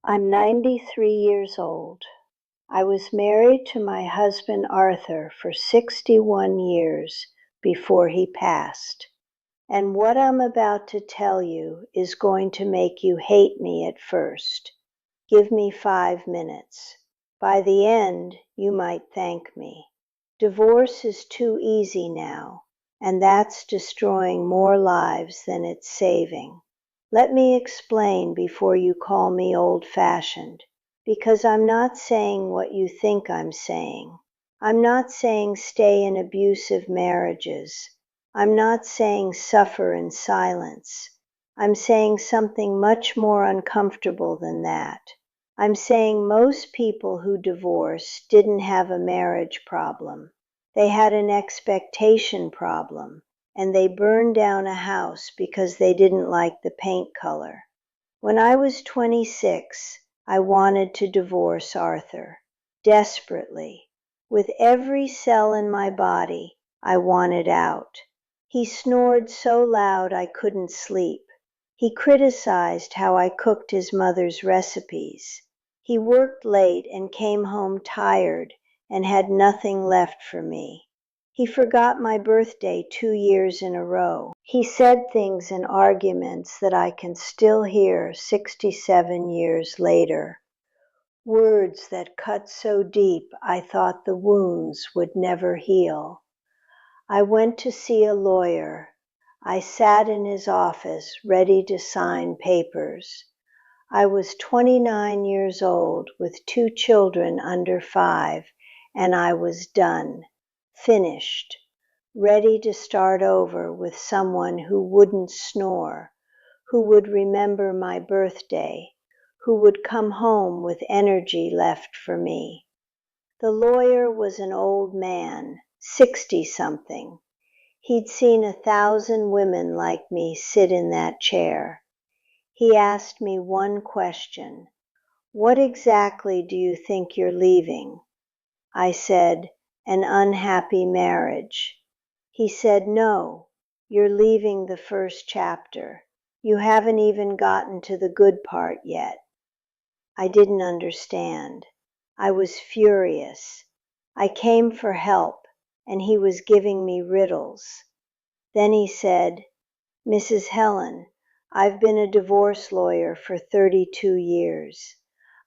I'm 93 years old. I was married to my husband Arthur for 61 years before he passed. And what I'm about to tell you is going to make you hate me at first. Give me 5 minutes. By the end, you might thank me. Divorce is too easy now, and that's destroying more lives than it's saving. Let me explain before you call me old-fashioned, because I'm not saying what you think I'm saying. I'm not saying stay in abusive marriages. I'm not saying suffer in silence. I'm saying something much more uncomfortable than that. I'm saying most people who divorce didn't have a marriage problem. They had an expectation problem, and they burned down a house because they didn't like the paint color. When I was 26, I wanted to divorce Arthur, desperately. With every cell in my body, I wanted out. He snored so loud I couldn't sleep. He criticized how I cooked his mother's recipes. He worked late and came home tired and had nothing left for me. He forgot my birthday 2 years in a row. He said things in arguments that I can still hear 67 years later. Words that cut so deep I thought the wounds would never heal. I went to see a lawyer. I sat in his office ready to sign papers. I was 29 years old with 2 children under 5, and I was done, finished, ready to start over with someone who wouldn't snore, who would remember my birthday, who would come home with energy left for me. The lawyer was an old man, 60-something. He'd seen 1,000 women like me sit in that chair. He asked me one question. What exactly do you think you're leaving? I said, an unhappy marriage. He said, no, you're leaving the first chapter. You haven't even gotten to the good part yet. I didn't understand. I was furious. I came for help, and he was giving me riddles. Then he said, Mrs. Helen, I've been a divorce lawyer for 32 years.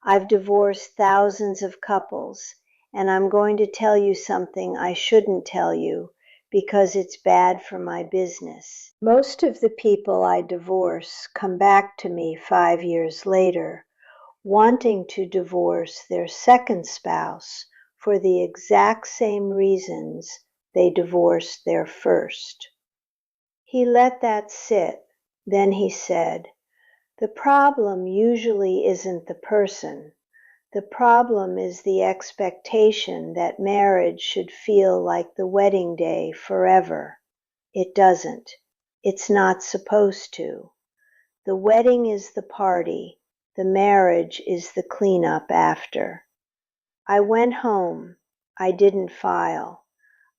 I've divorced thousands of couples, and I'm going to tell you something I shouldn't tell you because it's bad for my business. Most of the people I divorce come back to me 5 years later, wanting to divorce their second spouse for the exact same reasons they divorced their first. He let that sit. Then he said, the problem usually isn't the person. The problem is the expectation that marriage should feel like the wedding day forever. It doesn't. It's not supposed to. The wedding is the party. The marriage is the cleanup after. I went home. I didn't file.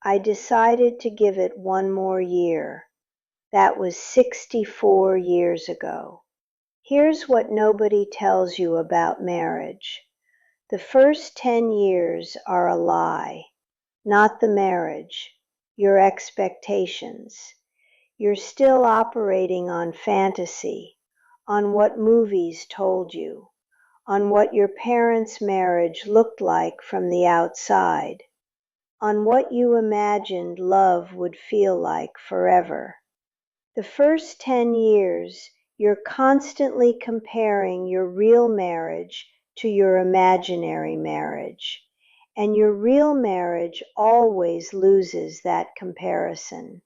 I decided to give it one more year. That was 64 years ago. Here's what nobody tells you about marriage. The first 10 years are a lie, not the marriage, your expectations. You're still operating on fantasy, on what movies told you, on what your parents' marriage looked like from the outside, on what you imagined love would feel like forever. The first 10 years, you're constantly comparing your real marriage to your imaginary marriage, and your real marriage always loses that comparison.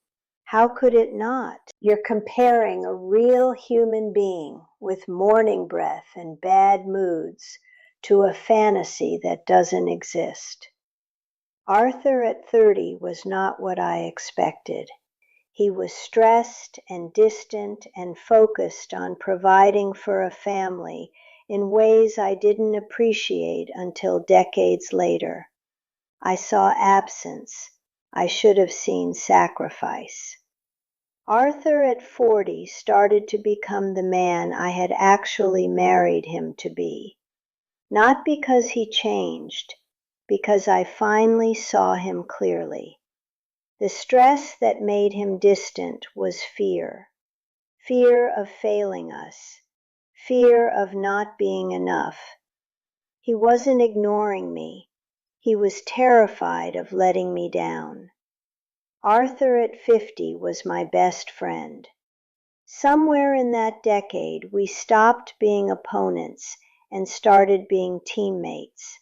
How could it not? You're comparing a real human being with morning breath and bad moods to a fantasy that doesn't exist. Arthur at 30 was not what I expected. He was stressed and distant and focused on providing for a family in ways I didn't appreciate until decades later. I saw absence. I should have seen sacrifice. Arthur at 40 started to become the man I had actually married him to be. Not because he changed, because I finally saw him clearly. The stress that made him distant was fear. Fear of failing us. Fear of not being enough. He wasn't ignoring me. He was terrified of letting me down. Arthur at 50 was my best friend. Somewhere in that decade, we stopped being opponents and started being teammates.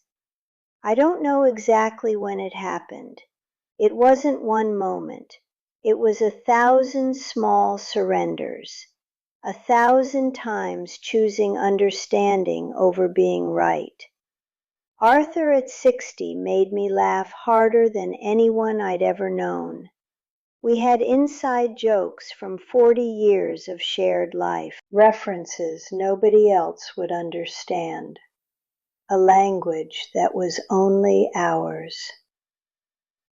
I don't know exactly when it happened. It wasn't one moment. It was 1,000 small surrenders, 1,000 times choosing understanding over being right. Arthur at 60 made me laugh harder than anyone I'd ever known. We had inside jokes from 40 years of shared life, references nobody else would understand, a language that was only ours.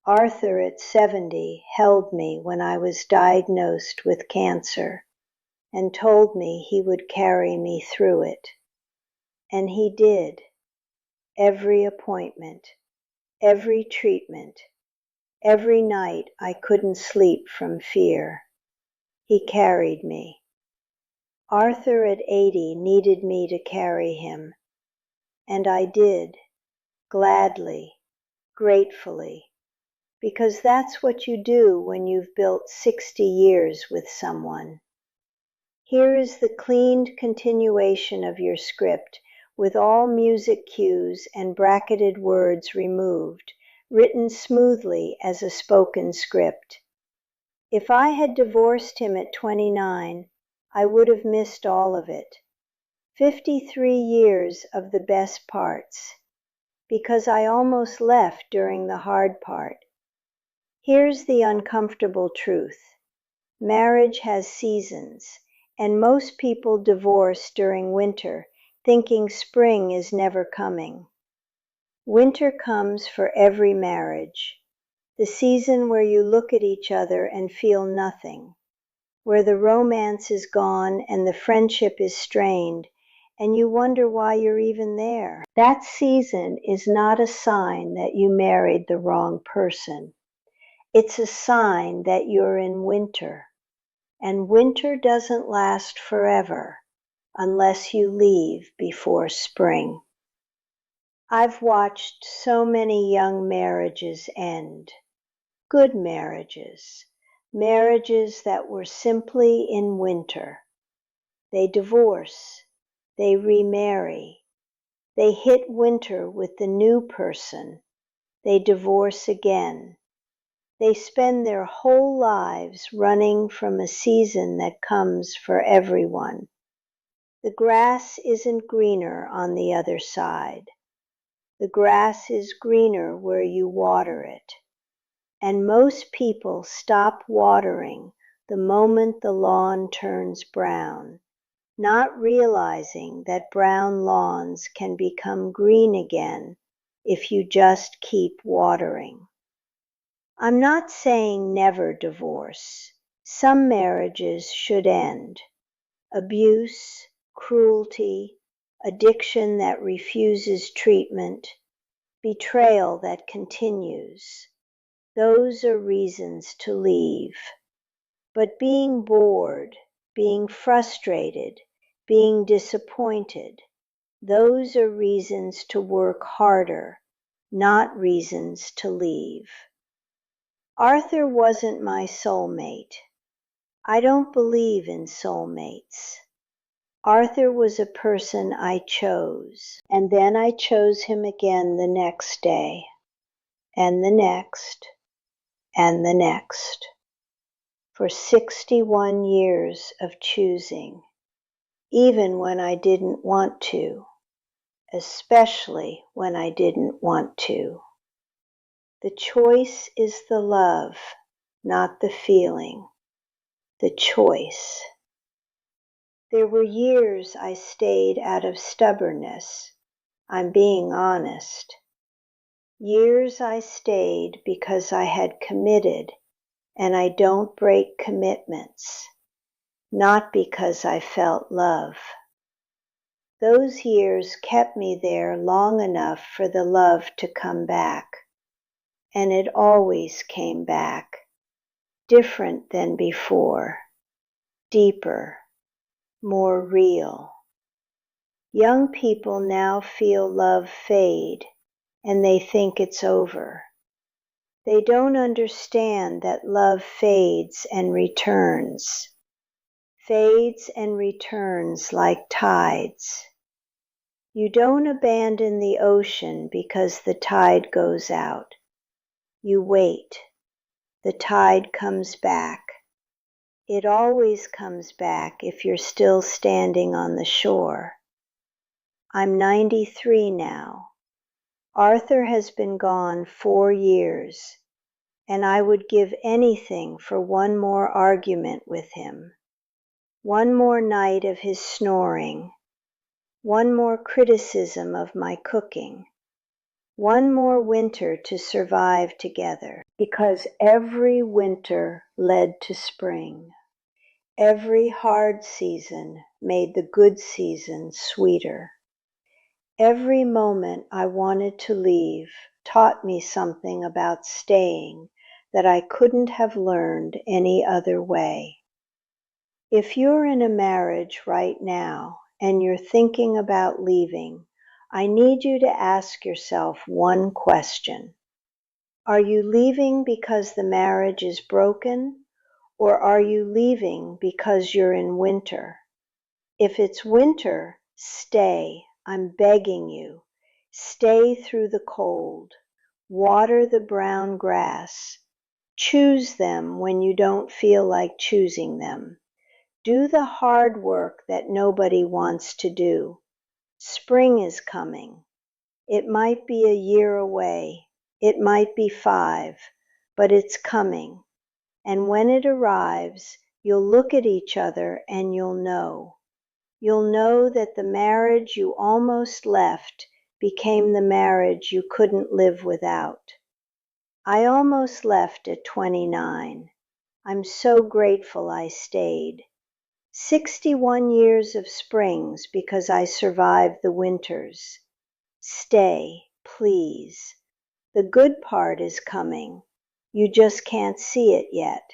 Arthur at 70 held me when I was diagnosed with cancer and told me he would carry me through it. And he did. Every appointment, every treatment, every night I couldn't sleep from fear. He carried me. Arthur at 80 needed me to carry him, and I did, gladly, gratefully, because that's what you do when you've built 60 years with someone. Here is the cleaned continuation of your script with all music cues and bracketed words removed, written smoothly as a spoken script. If I had divorced him at 29, I would have missed all of it. 53 years of the best parts, because I almost left during the hard part. Here's the uncomfortable truth. Marriage has seasons, and most people divorce during winter, thinking spring is never coming. Winter comes for every marriage, the season where you look at each other and feel nothing, where the romance is gone and the friendship is strained, and you wonder why you're even there. That season is not a sign that you married the wrong person. It's a sign that you're in winter. And winter doesn't last forever unless you leave before spring. I've watched so many young marriages end. Good marriages. Marriages that were simply in winter. They divorce. They remarry. They hit winter with the new person. They divorce again. They spend their whole lives running from a season that comes for everyone. The grass isn't greener on the other side. The grass is greener where you water it. And most people stop watering the moment the lawn turns brown, not realizing that brown lawns can become green again if you just keep watering. I'm not saying never divorce. Some marriages should end. Abuse, cruelty, addiction that refuses treatment, betrayal that continues. Those are reasons to leave. But being bored, being frustrated, being disappointed, those are reasons to work harder, not reasons to leave. Arthur wasn't my soulmate. I don't believe in soulmates. Arthur was a person I chose, and then I chose him again the next day, and the next, and the next. For 61 years of choosing, even when I didn't want to, especially when I didn't want to. The choice is the love, not the feeling. The choice. There were years I stayed out of stubbornness. I'm being honest. Years I stayed because I had committed, and I don't break commitments, not because I felt love. Those years kept me there long enough for the love to come back. And it always came back, different than before, deeper, more real. Young people now feel love fade, and they think it's over. They don't understand that love fades and returns like tides. You don't abandon the ocean because the tide goes out. You wait. The tide comes back. It always comes back if you're still standing on the shore. I'm 93 now. Arthur has been gone 4 years, and I would give anything for one more argument with him, one more night of his snoring, one more criticism of my cooking, one more winter to survive together, because every winter led to spring. Every hard season made the good season sweeter. Every moment I wanted to leave taught me something about staying that I couldn't have learned any other way. If you're in a marriage right now and you're thinking about leaving, I need you to ask yourself one question. Are you leaving because the marriage is broken, or are you leaving because you're in winter? If it's winter, stay. I'm begging you. Stay through the cold. Water the brown grass. Choose them when you don't feel like choosing them. Do the hard work that nobody wants to do. Spring is coming. It might be a year away. It might be 5, but it's coming. And when it arrives, you'll look at each other and you'll know. You'll know that the marriage you almost left became the marriage you couldn't live without. I almost left at 29. I'm so grateful I stayed. 61 years of springs because I survived the winters. Stay, please. The good part is coming. You just can't see it yet.